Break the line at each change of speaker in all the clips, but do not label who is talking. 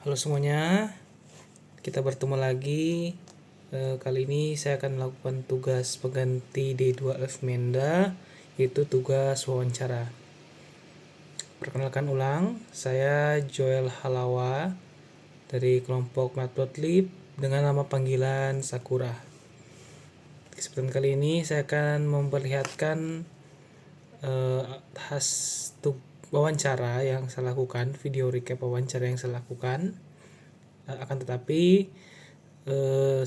Halo semuanya, kita bertemu lagi. Kali ini saya akan melakukan tugas pengganti D2F Menda, yaitu tugas wawancara. Perkenalkan ulang, saya Joel Halawa dari kelompok Matplotlib dengan nama panggilan Sakura. Kesempatan kali ini saya akan memperlihatkan wawancara yang saya lakukan, video recap wawancara yang saya lakukan. Akan tetapi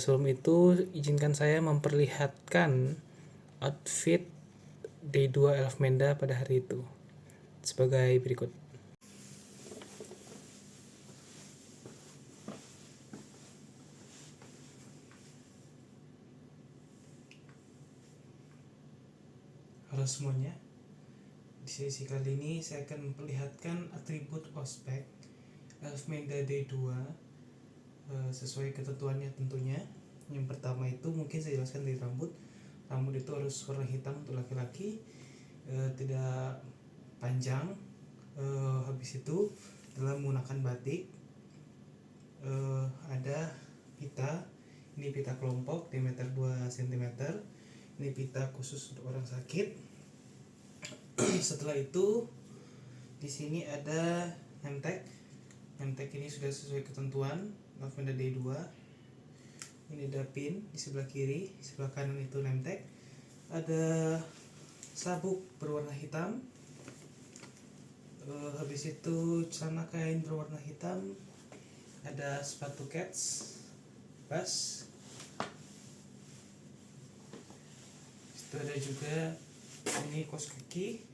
sebelum itu izinkan saya memperlihatkan outfit D2 Elf Menda pada hari itu sebagai berikut. Halo semuanya, di sesi kali ini saya akan memperlihatkan atribut ospek Elf Menda D2 sesuai ketentuannya tentunya. Yang pertama itu mungkin saya jelaskan dari rambut. Rambut itu harus warna hitam untuk laki-laki, tidak panjang. Habis itu dalam menggunakan batik, ada pita. Ini pita kelompok diameter 2 cm. Ini pita khusus untuk orang sakit. Setelah itu di sini ada name tag. Name tag ini sudah sesuai ketentuan Elf Menda D2. Ini ada pin di sebelah kiri, sebelah kanan itu name tag. Ada sabuk berwarna hitam. Habis itu celana kain berwarna hitam. Ada sepatu cats, bas. Itu ada juga ini kaos kaki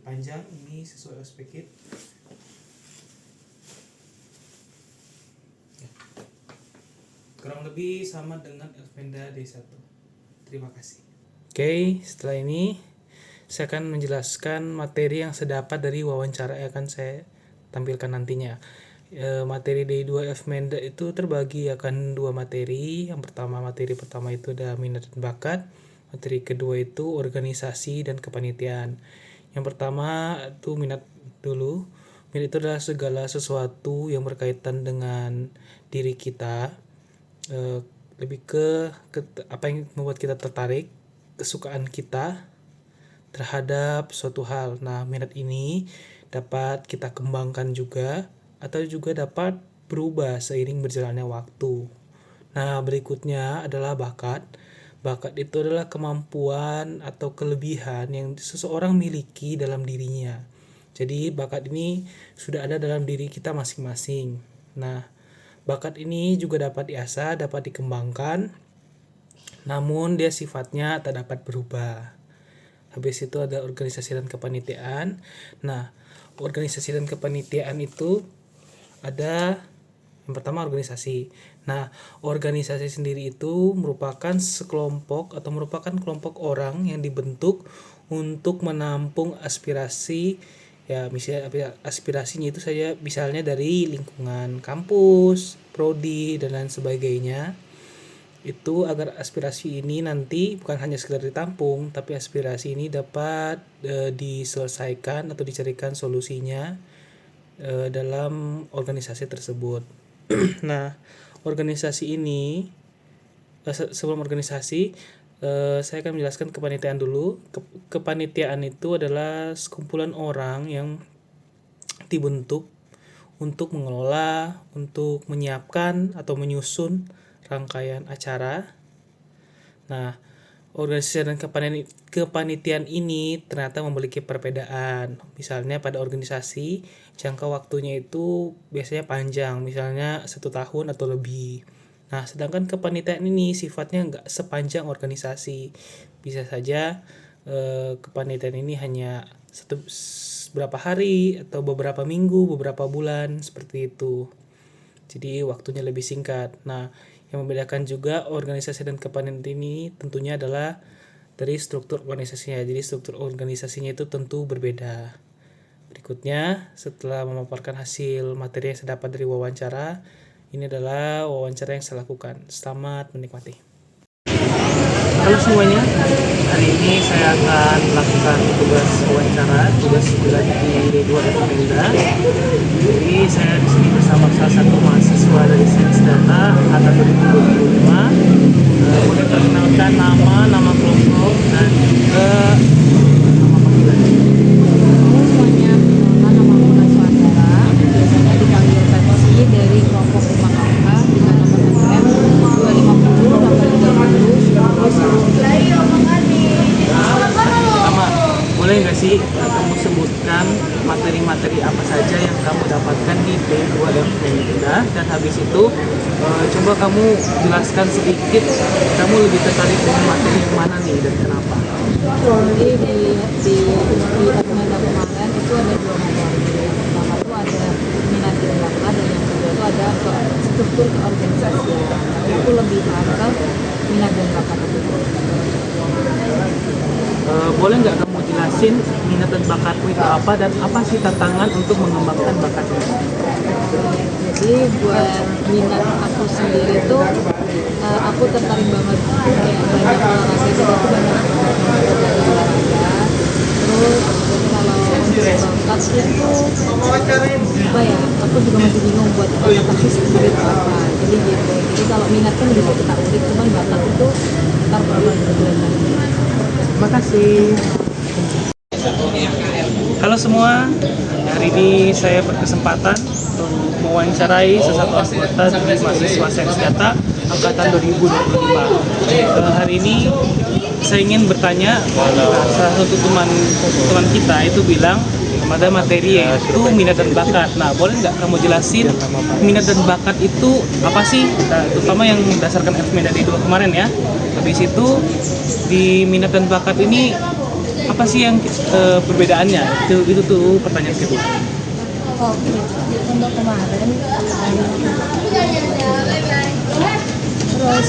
panjang, ini sesuai ospek kit. Kurang lebih sama dengan Elf Menda D1. Terima kasih. Oke, setelah ini saya akan menjelaskan materi yang saya dapat dari wawancara yang akan saya tampilkan nantinya. Materi D2 Elf Menda itu terbagi akan dua materi. Materi pertama itu ada minat dan bakat. Materi kedua itu organisasi dan kepanitiaan. Yang pertama itu minat dulu. Minat itu adalah segala sesuatu yang berkaitan dengan diri kita. Lebih ke apa yang membuat kita tertarik, kesukaan kita terhadap suatu hal. Nah, minat ini dapat kita kembangkan juga atau juga dapat berubah seiring berjalannya waktu. Nah, berikutnya adalah bakat. Bakat itu adalah kemampuan atau kelebihan yang seseorang miliki dalam dirinya. Jadi bakat ini sudah ada dalam diri kita masing-masing. Nah, bakat ini juga dapat diasah, dapat dikembangkan, namun dia sifatnya tak dapat berubah. Habis itu ada organisasi dan kepanitiaan. Nah, organisasi dan kepanitiaan itu ada yang pertama organisasi. Nah, organisasi sendiri itu merupakan sekelompok atau merupakan kelompok orang yang dibentuk untuk menampung aspirasi. Ya, misalnya aspirasinya itu saya misalnya dari lingkungan kampus, prodi dan lain sebagainya. Itu agar aspirasi ini nanti bukan hanya sekedar ditampung, tapi aspirasi ini dapat diselesaikan atau dicarikan solusinya dalam organisasi tersebut. Nah, organisasi ini sebelum organisasi saya akan menjelaskan kepanitiaan dulu. Kepanitiaan itu adalah sekumpulan orang yang dibentuk untuk mengelola, untuk menyiapkan atau menyusun rangkaian acara. Nah, organisasi dan kepanitiaan ini ternyata memiliki perbedaan. Misalnya pada organisasi jangka waktunya itu biasanya panjang, misalnya 1 tahun atau lebih. Nah, sedangkan kepanitiaan ini sifatnya nggak sepanjang organisasi. Bisa saja kepanitiaan ini hanya beberapa hari atau beberapa minggu, beberapa bulan seperti itu. Jadi waktunya lebih singkat. Nah, yang membedakan juga organisasi dan kepanitiaan ini tentunya adalah dari struktur organisasinya. Jadi struktur organisasinya itu tentu berbeda. Berikutnya, setelah memaparkan hasil materi yang saya dapat dari wawancara, ini adalah wawancara yang saya lakukan. Selamat menikmati. Halo semuanya, hari ini saya akan melakukan tugas wawancara, tugas pengganti D2 Elf Menda. Jadi saya di sini bersama salah satu mahasiswa dari Sains Data angkatan 2025. Boleh perkenalkan nama kelompok, dan juga nama panggilan.
Semuanya, nama Muna Suandara, biasanya dipanggil Pepsi, dari kelompok 5KK dengan nomor BM 250
Pertama, boleh nggak sih kamu sebutkan materi-materi apa saja yang kamu dapatkan di D2 Pemda, dan habis itu coba kamu jelaskan sedikit kamu lebih tertarik dengan materi yang mana nih dan kenapa?
Jadi di Pemda kemarin itu ada dua materi. Pertama itu ada minat dan bakat, dan yang kedua itu ada struktur keorganisasian. Jadi aku lebih paham ke minat dan bakat itu.
Boleh nggak kamu jelasin minat dan bakatmu itu apa, dan apa sih tantangan untuk mengembangkan bakatmu?
Jadi buat minat aku sendiri tuh aku tertarik banget kayak banyak olahraga, jadi aku banyak olahraga. Terus kalau untuk bakat itu apa ya, aku juga masih bingung buat adaptasi sendiri itu apa, jadi gitu. Jadi kalau minat kan bisa kita ulik, cuman bakat itu ntar baru belajar.
Terima kasih. Halo semua, hari ini saya berkesempatan untuk mewawancarai salah satu anggota dari mahasiswa Sains Data angkatan 2025. Hari ini saya ingin bertanya, salah satu teman kita itu bilang ada materi yaitu minat dan bakat. Nah, boleh nggak kamu jelasin minat dan bakat itu apa sih? Nah, terutama yang berdasarkan FMEDA D2 kemarin ya. Habis itu di minat dan bakat ini apa sih yang perbedaannya? Itu tuh pertanyaan kedua.
Oke, untuk kemarin terus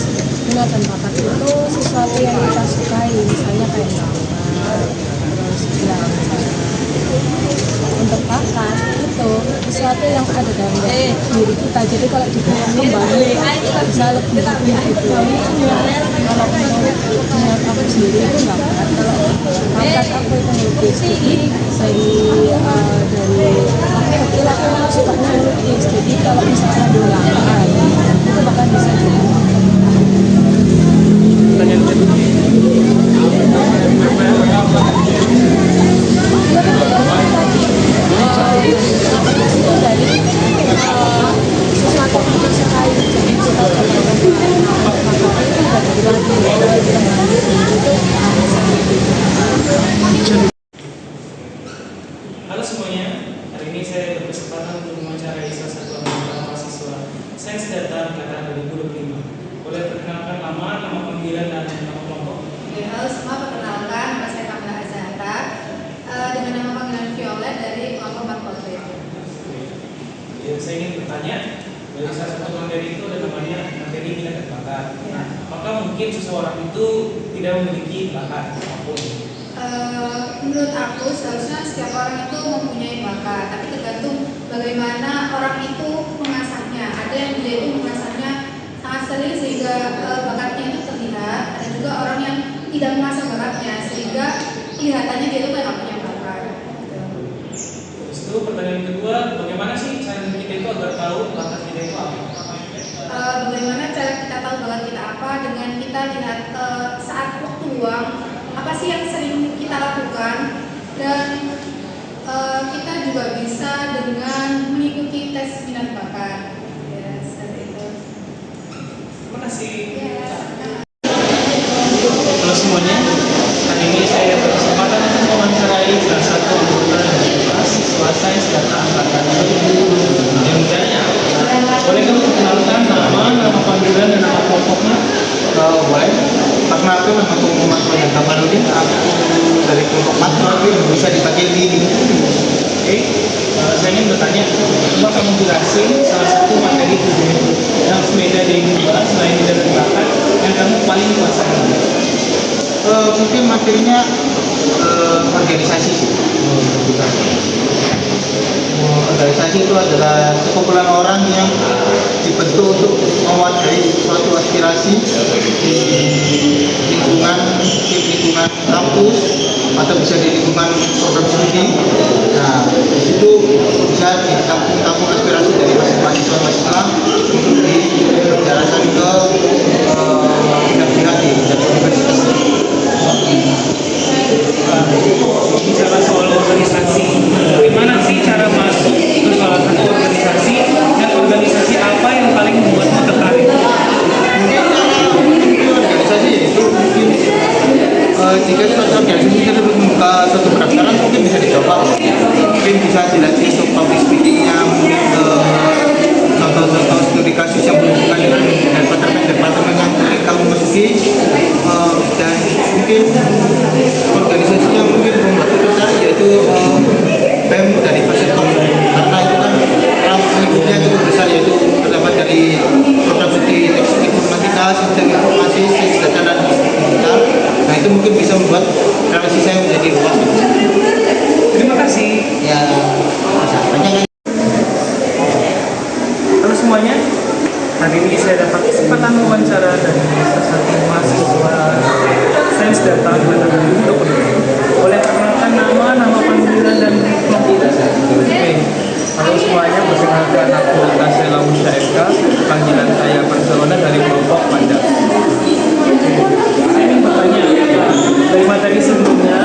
minat dan bakat itu sesuatu yang kita sukai, misalnya kayak gambar, terus belajar. Untuk bakat itu sesuatu yang ada dalam diri kita, jadi kalau dikembangkan kita bisa lebih gitu. Kalau menurut aku sendiri itu nggak bakat. Kalau bakat aku itu melukis, jadi dari kecil aku suka melukis, jadi kalau misalnya diulangi itu bahkan bisa jadi
Pertanyaan kedua.
itu dari sesuatu yang kita sukai, jadi kita
Halo semuanya, hari ini saya berkesempatan untuk mewawancarai salah satu anggota mahasiswa Sains Data angkatan 2025. Boleh perkenalkan nama panggilan, dan nama kelompok?
Halo semua, perkenalkan, nama saya Kamila Azhara dengan nama panggilan Violet dari kelompok 4 Portrait.
Ya, saya ingin bertanya, dari salah satu materi itu ada namanya materi minat dan bakat.
Ya.
Maka mungkin seseorang itu tidak memiliki bakat apapun.
Menurut aku seharusnya setiap orang itu mempunyai bakat, tapi tergantung bagaimana orang itu mengasahnya. Ada yang dia itu mengasahnya sangat sering sehingga bakatnya itu terlihat. Ada juga orang yang tidak mengasah bakatnya sehingga kelihatannya dia itu kayak punya bakat.
Terus itu pertanyaan kedua, bagaimana sih cara kita itu agar tahu bakat kita itu apa?
Bagaimana cara kita tahu bakat kita apa? Dengan kita lihat saat waktu luang apa sih yang sering kita lakukan, dan kita juga bisa dengan mengikuti tes minat bakat. Ya, seperti itu.
Terima kasih.
Ya.
Halo semuanya, hari ini saya berkesempatan untuk mewawancarai salah satu anggota dari mahasiswa Sains Data angkatan 2025. Boleh kamu perkenalkan nama panggilan, dan nama kelompoknya?
Boleh. Perkenalkan, nama aku Muhammad Wayan Kamarudin. Aku dari kelompok Matematik, bisa dipanggil Dini.
Oke, saya ingin bertanya, coba kamu jelasin salah satu materi yang beda dari dua selain minat dan bakat yang kamu paling kuasai.
Mungkin materinya organisasi sih. Organisasi itu adalah sekumpulan orang yang dibentuk untuk mewakili suatu aspirasi di lingkungan kampus atau bisa di lingkungan program studi. Nah, di situ bisa ditampung aspirasi dari mahasiswa
Hari ini saya dapat kesempatan wawancara dari salah satu mahasiswa sains data pada untuk boleh perkenalkan nama panggilan dan kelompok.
Oke, halo semuanya, perkenalkan aku Tasela Musya MK, panggilan saya Barcelona dari kelompok Panda.
Saya ingin bertanya, dari materi sebelumnya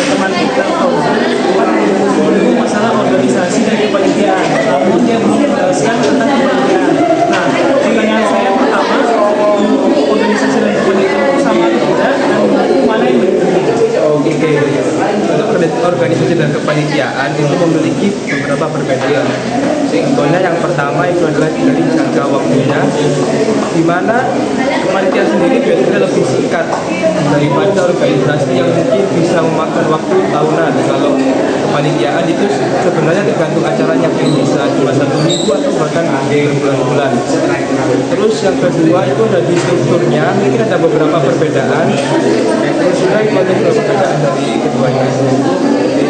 teman kita sempat menyinggung masalah organisasi dan kepanitiaan, namun dia belum menjelaskan tentang kepanitiaan. Nah, pertanyaan saya pertama, organisasi dan kepanitiaan itu sama atau tidak, dan mana yang berbeda?
Oke, untuk organisasi dan kepanitiaan itu memiliki beberapa perbedaan. Contohnya yang pertama itu adalah dari jangka waktunya, di mana kepanitiaan sendiri biasanya lebih singkat daripada organisasi yang mungkin bisa memakan waktu tahunan. Kalau kepanitiaan itu sebenarnya tergantung acaranya, bisa cuma 1 minggu atau bahkan berbulan-bulan. Terus yang kedua itu dari strukturnya, mungkin ada beberapa perbedaan. Terus juga itu ada beberapa perbedaan dari keduanya.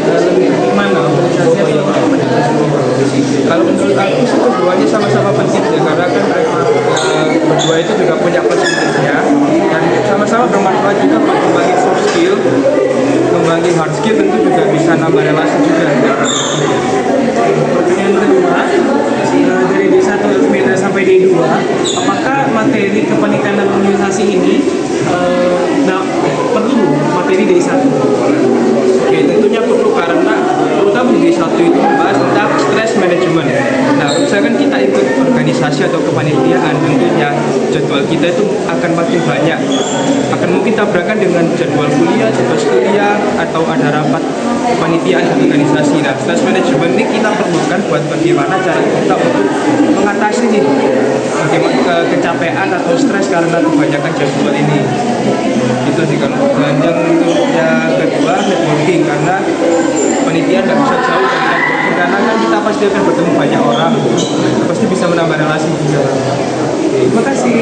Lebih mana organisasi atau kepanitiaan?
Kalau menurut aku sih keduanya sama-sama penting ya, karena kan mereka berdua itu juga punya plus-minusnya dan sama-sama bermanfaat juga buat kembangin soft skill, kembangin hard skill, tentu juga bisa nambah relasi juga.
Pertanyaan kedua, dari D1 sampai D2, apakah materi kepanitiaan dan organisasi ini perlu materi D1?
Oke, tentunya perlu karena terutama di D1 itu membahas tentang stress management. Nah, misalkan kita ikut organisasi atau kepanitiaan, tentunya jadwal kita itu akan makin banyak. Akan mungkin tabrakan dengan jadwal kuliah, atau ada rapat kepanitiaan dan organisasi. Nah, stress management ini kita perlukan buat bagaimana cara kita untuk mengatasi nih kecapean atau stres karena kebanyakan jadwal ini. Itu sih kalau. Dan yang kedua, networking, karena panitia nggak bisa jauh dari networking, karena kan kita pasti akan bertemu banyak orang, pasti bisa menambah relasi juga.
Terima kasih.